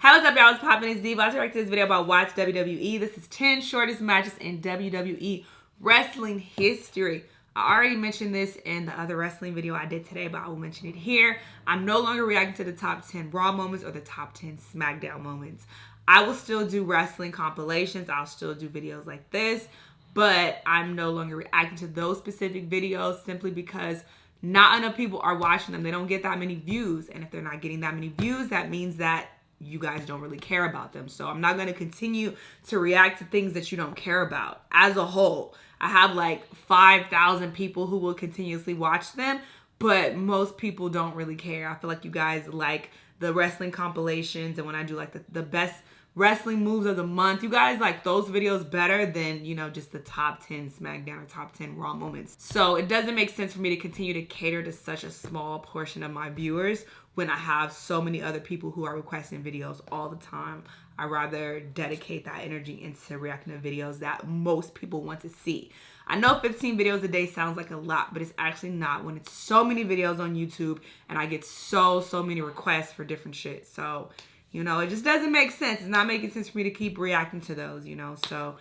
Hey, what's up, y'all? What's poppin'? It's Diva. I direct this video about Watch WWE. This is 10 shortest matches in WWE wrestling history. I already mentioned this in the other wrestling video I did today, but I will mention it here. I'm no longer reacting to the top 10 Raw moments or the top 10 SmackDown moments. I will still do wrestling compilations. I'll still do videos like this, but I'm no longer reacting to those specific videos simply because not enough people are watching them. They don't get that many views, and if they're not getting that many views, that means that you guys don't really care about them. So I'm not going to continue to react to things that you don't care about. As a whole, I have like 5,000 people who will continuously watch them, but most people don't really care. I feel like you guys like the wrestling compilations, and when I do like the best wrestling moves of the month, you guys like those videos better than, you know, just the top 10 SmackDown or top 10 Raw moments. So it doesn't make sense for me to continue to cater to such a small portion of my viewers when I have so many other people who are requesting videos all the time. I'd rather dedicate that energy into reacting to videos that most people want to see. I know 15 videos a day sounds like a lot, but it's actually not when it's so many videos on YouTube and I get so many requests for different shit. So, you know, it just doesn't make sense. It's not making sense for me to keep reacting to those, you know. So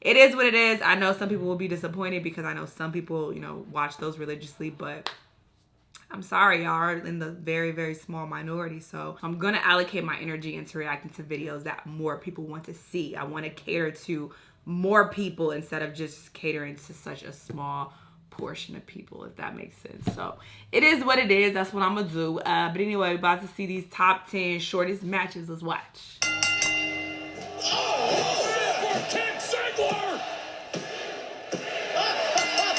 it is what it is. I know some people will be disappointed because I know some people, you know, watch those religiously, but I'm sorry, y'all are in the very small minority. So I'm going to allocate my energy into reacting to videos that more people want to see. I want to cater to more people instead of just catering to such a small portion of people, if that makes sense. So it is what it is. That's what I'm going to do. But anyway, we're about to see these top 10 shortest matches. Let's watch. Oh, King Ziggler!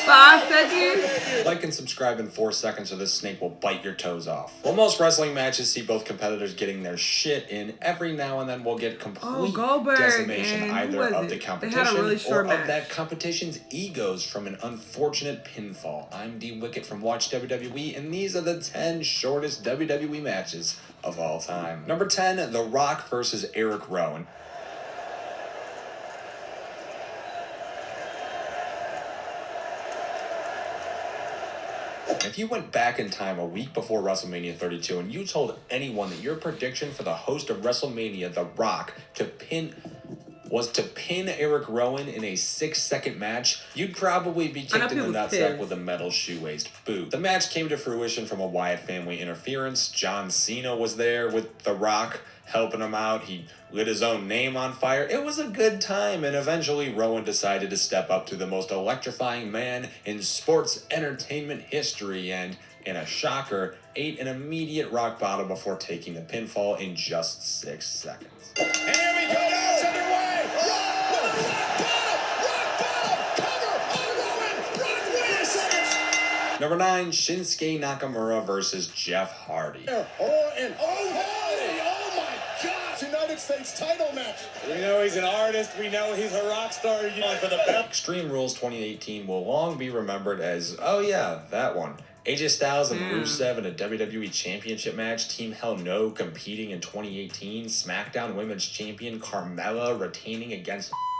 5 seconds. Like and subscribe in 4 seconds or this snake will bite your toes off. While most wrestling matches see both competitors getting their shit in, every now and then we'll get complete decimation either of the competition or of that competition's egos from an unfortunate pinfall. I'm D Wicket from Watch WWE, and these are the 10 shortest WWE matches of all time. Number 10, The Rock versus Eric Rowan. If you went back in time a week before WrestleMania 32 and you told anyone that your prediction for the host of WrestleMania, The Rock, was to pin Eric Rowan in a 6-second match, you'd probably be kicked in the nutsack with a metal shoe-laced boot. The match came to fruition from a Wyatt family interference. John Cena was there with The Rock, helping him out. He lit his own name on fire. It was a good time, and eventually Rowan decided to step up to the most electrifying man in sports entertainment history, and in a shocker, ate an immediate rock bottom before taking the pinfall in just 6 seconds. And here we go, now it's underway! Rock bottom, cover on Rowan, Rock wins! Number 9, Shinsuke Nakamura versus Jeff Hardy. United States title match. We know he's an artist. We know he's a rock star. For the belt. Extreme Rules 2018 will long be remembered as, oh yeah, that one. AJ Styles and Rusev in a WWE Championship match. Team Hell No competing in 2018. SmackDown Women's Champion Carmella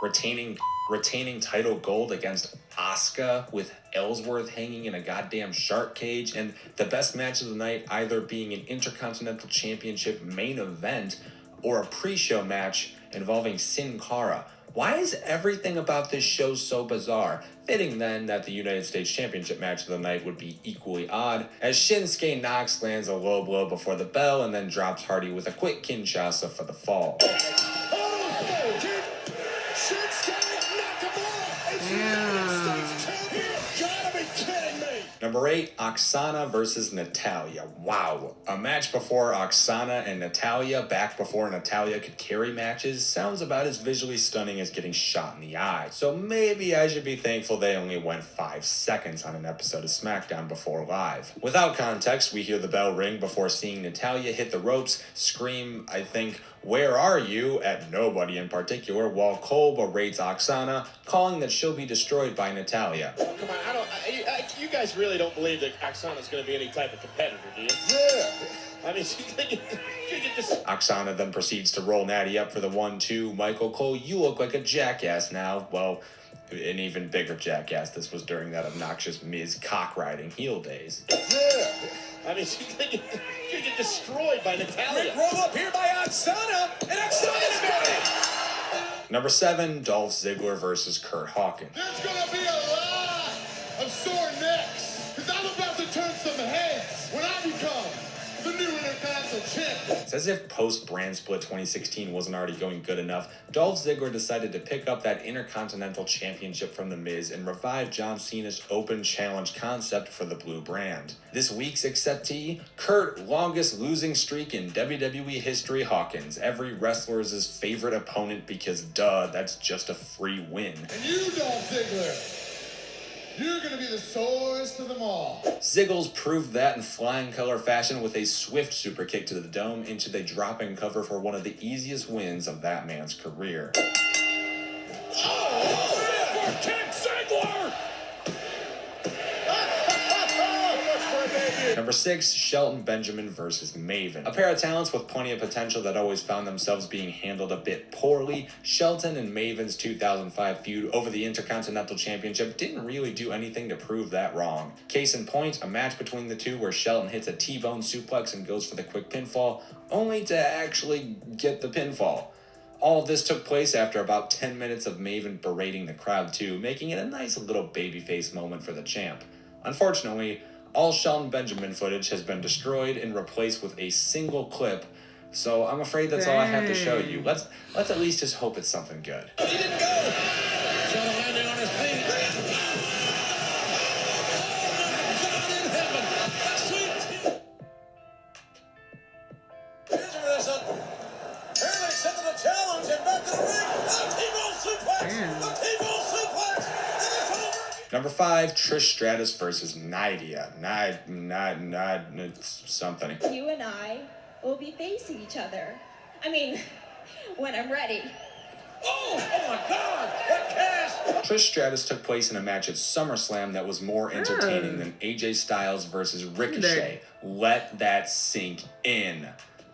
retaining title gold against Asuka with Ellsworth hanging in a goddamn shark cage. And the best match of the night either being an Intercontinental Championship main event or a pre-show match involving Sin Cara. Why is everything about this show so bizarre? Fitting then that the United States Championship match of the night would be equally odd, as Shinsuke Knox lands a low blow before the bell and then drops Hardy with a quick Kinshasa for the fall. Number 8, Oksana versus Natalya. Wow. A match before Oksana and Natalya, back before Natalya could carry matches, sounds about as visually stunning as getting shot in the eye. So maybe I should be thankful they only went 5 seconds on an episode of SmackDown before live. Without context, we hear the bell ring before seeing Natalya hit the ropes, scream, I think, "Where are you?" at nobody in particular, while Cole berates Oksana, calling that she'll be destroyed by Natalya. Come on, you guys really don't believe that Oksana's going to be any type of competitor, do you? Yeah. I mean, she's going to get this. Oksana then proceeds to roll Natty up for the 1-2. Michael Cole, you look like a jackass now. Well, an even bigger jackass. This was during that obnoxious Miz cock-riding heel days. I mean, she's going to get destroyed by Natalya. Roll up here by Oksana, and Number 7, Dolph Ziggler versus Kurt Hawkins. There's gonna be a lot of sore necks, because I'm about to turn some heads when I become the new Intercontinental Champion. It's as if post-brand split 2016 wasn't already going good enough. Dolph Ziggler decided to pick up that Intercontinental Championship from The Miz and revive John Cena's open challenge concept for the blue brand. This week's acceptee, Kurt, longest losing streak in WWE history, Hawkins. Every wrestler's favorite opponent because duh, that's just a free win. And you, Dolph Ziggler, you're gonna be the sorest of them all. Ziggles proved that in flying color fashion with a swift super kick to the dome into the dropping cover for one of the easiest wins of that man's career. Oh, King Ziggler! Number 6, Shelton Benjamin versus Maven. A pair of talents with plenty of potential that always found themselves being handled a bit poorly. Shelton and Maven's 2005 feud over the Intercontinental Championship didn't really do anything to prove that wrong. Case in point, a match between the two where Shelton hits a T-bone suplex and goes for the quick pinfall, only to actually get the pinfall. All of this took place after about 10 minutes of Maven berating the crowd too, making it a nice little babyface moment for the champ. Unfortunately, all Shelton Benjamin footage has been destroyed and replaced with a single clip, so I'm afraid that's all I have to show you. Let's at least just hope it's something good. He didn't go. Shelton landing on his feet. Oh, my God in heaven. Sweet. Here's where this up. Here they set to the challenge and back to the ring. The T-bone suplex. The T-bone suplex. And it's over. Number 5, Trish Stratus versus Natalya. Something. You and I will be facing each other. I mean, when I'm ready. Oh my God! What cash? Trish Stratus took place in a match at SummerSlam that was more entertaining than AJ Styles versus Ricochet. Let that sink in.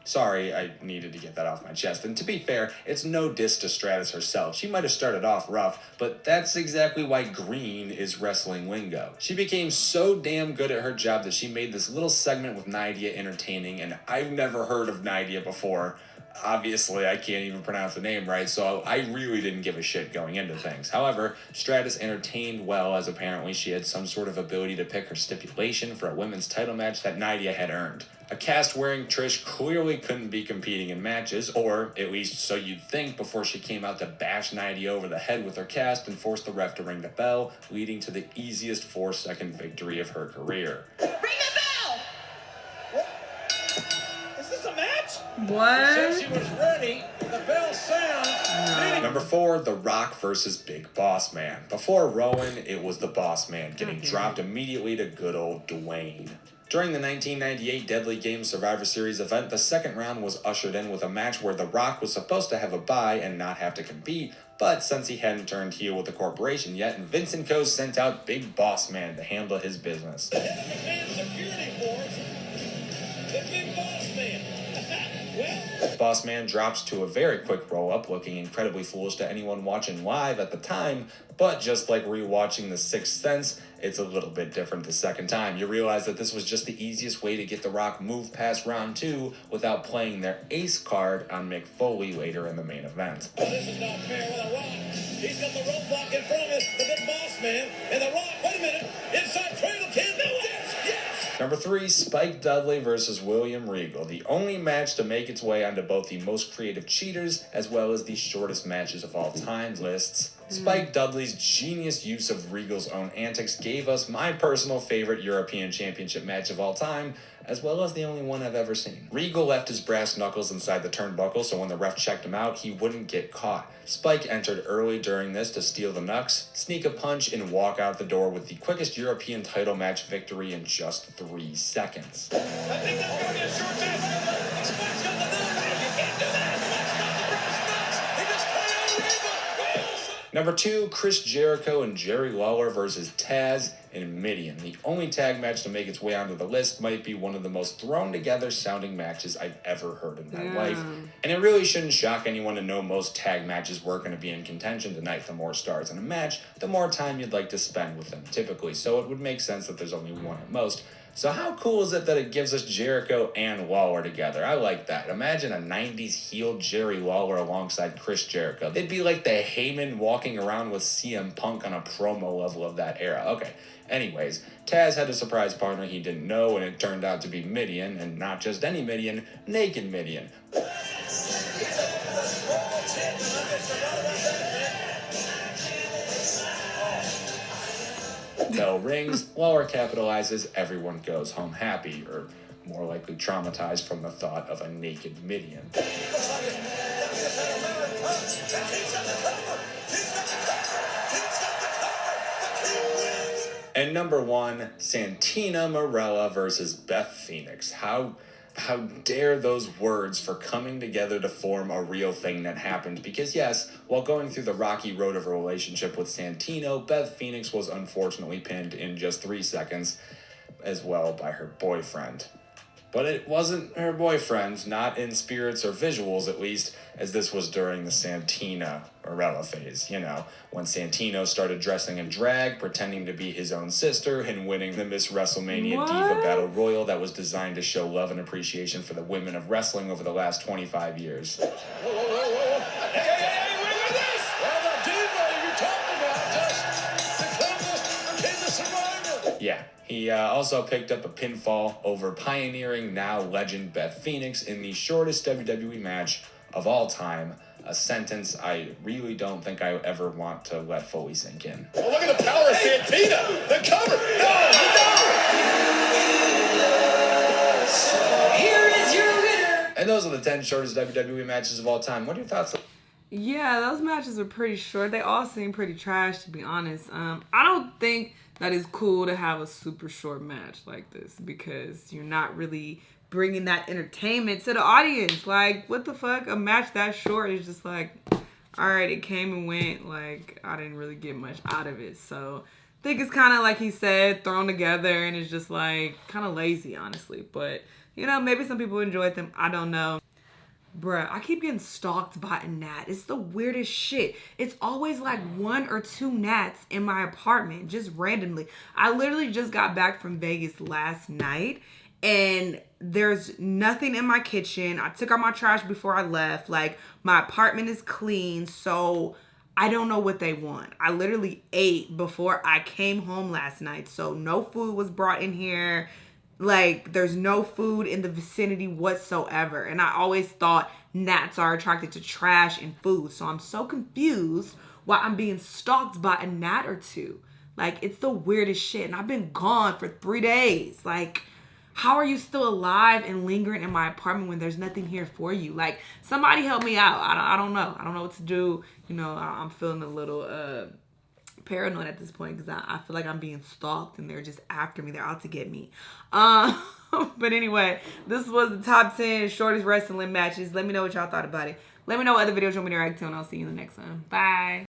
Sorry, I needed to get that off my chest. And to be fair, it's no diss to Stratus herself. She might have started off rough, but that's exactly why green is wrestling lingo. She became so damn good at her job that she made this little segment with Natalya entertaining, and I've never heard of Natalya before. Obviously, I can't even pronounce the name right, so I really didn't give a shit going into things. However, Stratus entertained well, as apparently she had some sort of ability to pick her stipulation for a women's title match that Natalya had earned. A cast-wearing Trish clearly couldn't be competing in matches, or at least so you'd think, before she came out to bash Natalya over the head with her cast and force the ref to ring the bell, leading to the easiest 4-second victory of her career. Ring the bell! What? Is this a match? What? Since she was ready, the bell sounds. Number 4, The Rock versus Big Boss Man. Before Rowan, it was the Boss Man, getting dropped immediately to good old Dwayne. During the 1998 Deadly Games Survivor Series event, the second round was ushered in with a match where The Rock was supposed to have a bye and not have to compete, but since he hadn't turned heel with the corporation yet, Vince & Co. sent out Big Boss Man to handle his business. The security force, the Big Boss Man. Well, Boss Man drops to a very quick roll-up, looking incredibly foolish to anyone watching live at the time, but just like rewatching The Sixth Sense, it's a little bit different the second time. You realize that this was just the easiest way to get The Rock moved past round 2 without playing their ace card on Mick Foley later in the main event. well, this is not fair with The Rock. He's got the roadblock in front of him, the Big Boss Man, and The Rock, wait a minute, inside Cradle can't do it. Yes! Number 3, Spike Dudley versus William Regal, the only match to make its way onto both the most creative cheaters as well as the shortest matches of all time lists. Spike Dudley's genius use of Regal's own antics gave us my personal favorite European Championship match of all time, as well as the only one I've ever seen. Regal left his brass knuckles inside the turnbuckle so when the ref checked him out, he wouldn't get caught. Spike entered early during this to steal the knucks, sneak a punch, and walk out the door with the quickest European title match victory in just 3 seconds. I think that's going to be a short match. Spike's got the knuckles. You can't do that. Spike's got the brass knucks. He just tied on Regal. Number 2, Chris Jericho and Jerry Lawler versus Taz and Midian. The only tag match to make its way onto the list might be one of the most thrown together sounding matches I've ever heard in my life. And it really shouldn't shock anyone to know most tag matches were going to be in contention tonight. The more stars in a match, the more time you'd like to spend with them, typically. So it would make sense that there's only one at most. So how cool is it that it gives us Jericho and Lawler together? I like that. Imagine a 90s heel Jerry Lawler alongside Chris Jericho. They'd be like the Heyman walking around with CM Punk on a promo level of that era. Okay, anyways, Taz had a surprise partner he didn't know, and it turned out to be Midian, and not just any Midian, Naked Midian. Bell rings, Lawler capitalizes, everyone goes home happy, or more likely traumatized from the thought of a naked Midian. And number 1, Santina Marella versus Beth Phoenix. How dare those words for coming together to form a real thing that happened? Because yes, while going through the rocky road of a relationship with Santino, Beth Phoenix was unfortunately pinned in just 3 seconds as well by her boyfriend. But it wasn't her boyfriend, not in spirits or visuals at least, as this was during the Santina Marella phase, you know, when Santino started dressing in drag, pretending to be his own sister, and winning the Miss WrestleMania Diva Battle Royal that was designed to show love and appreciation for the women of wrestling over the last 25 years. Whoa. Hey, wait this! Well, the Diva you're talking about just became the survivor. Yeah. He also picked up a pinfall over pioneering now legend Beth Phoenix in the shortest WWE match of all time, a sentence I really don't think I ever want to let fully sink in. Oh, look at the power of Santina! The cover! No! Here is your winner! And those are the 10 shortest WWE matches of all time. What are your thoughts? Yeah, those matches were pretty short. They all seem pretty trash, to be honest. I don't think that it's cool to have a super short match like this, because you're not really bringing that entertainment to the audience. Like, what the fuck? A match that short is just like, all right, it came and went. Like, I didn't really get much out of it. So I think it's kind of, like he said, thrown together, and it's just like kind of lazy, honestly. But, you know, maybe some people enjoyed them. I don't know. Bruh, I keep getting stalked by a gnat. It's the weirdest shit. It's always like 1 or 2 gnats in my apartment, just randomly. I literally just got back from Vegas last night, and there's nothing in my kitchen. I took out my trash before I left. Like, my apartment is clean, so I don't know what they want. I literally ate before I came home last night, so no food was brought in here. Like, there's no food in the vicinity whatsoever. And I always thought gnats are attracted to trash and food. So I'm so confused why I'm being stalked by a gnat or 2. Like, it's the weirdest shit. And I've been gone for 3 days. Like, how are you still alive and lingering in my apartment when there's nothing here for you? Like, somebody help me out. I don't know. I don't know what to do. You know, I'm feeling a little paranoid at this point, because I feel like I'm being stalked and they're just after me. They're out to get me. But anyway, this was the top 10 shortest wrestling matches. Let me know what y'all thought about it. Let me know what other videos you want me to react to, and I'll see you in the next one. Bye.